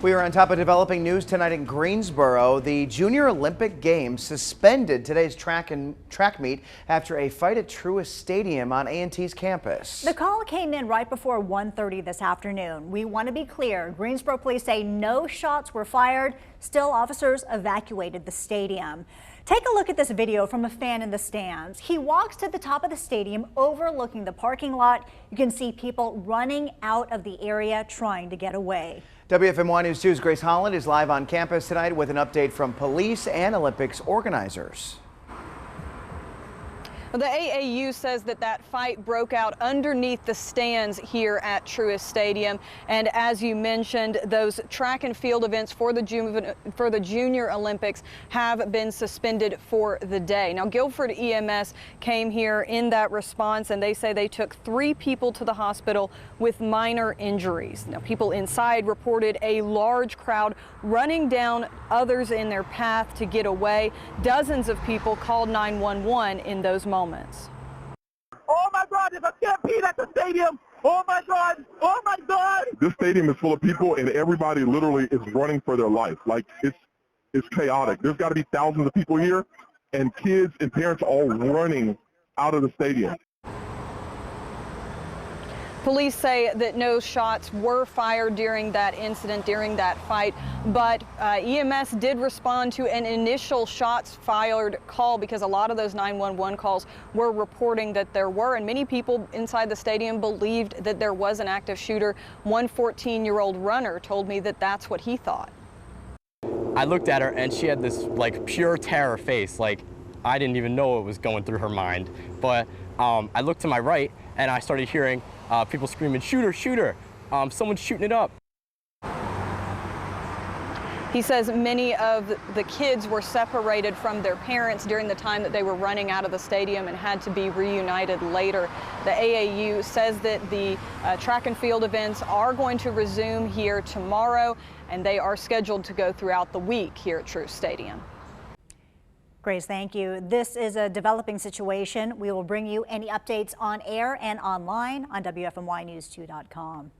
We are on top of developing news tonight in Greensboro. The Junior Olympic Games suspended today's track meet after a fight at Truist Stadium on A&T's campus. The call came in right before 1:30 this afternoon. We want to be clear. Greensboro police say no shots were fired. Still, officers evacuated the stadium. Take a look at this video from a fan in the stands. He walks to the top of the stadium overlooking the parking lot. You can see people running out of the area trying to get away. WFMY News 2's Grace Holland is live on campus tonight with an update from police and Olympics organizers. The AAU says that fight broke out underneath the stands here at Truist Stadium. And as you mentioned, those track and field events for the Junior Olympics have been suspended for the day. Now, Guilford EMS came here in that response, and they say they took 3 people to the hospital with minor injuries. Now, people inside reported a large crowd running down others in their path to get away. Dozens of people called 911 in those moments. Oh my God, there's a stampede at the stadium. Oh my God, oh my God. This stadium is full of people and everybody literally is running for their life. Like it's chaotic. There's got to be thousands of people here and kids and parents all running out of the stadium. Police say that no shots were fired during that incident, during that fight, but EMS did respond to an initial shots fired call because a lot of those 911 calls were reporting that there were, and many people inside the stadium believed that there was an active shooter. One 14-year-old runner told me that that's what he thought. I looked at her and she had this like pure terror face, like I didn't even know what was going through her mind. But I looked to my right and I started hearing people screaming, "Shooter, shooter, someone's shooting it up." He says many of the kids were separated from their parents during the time that they were running out of the stadium and had to be reunited later. The AAU says that the track and field events are going to resume here tomorrow, and they are scheduled to go throughout the week here at Truist Stadium. Grace, thank you. This is a developing situation. We will bring you any updates on air and online on WFMYnews2.com.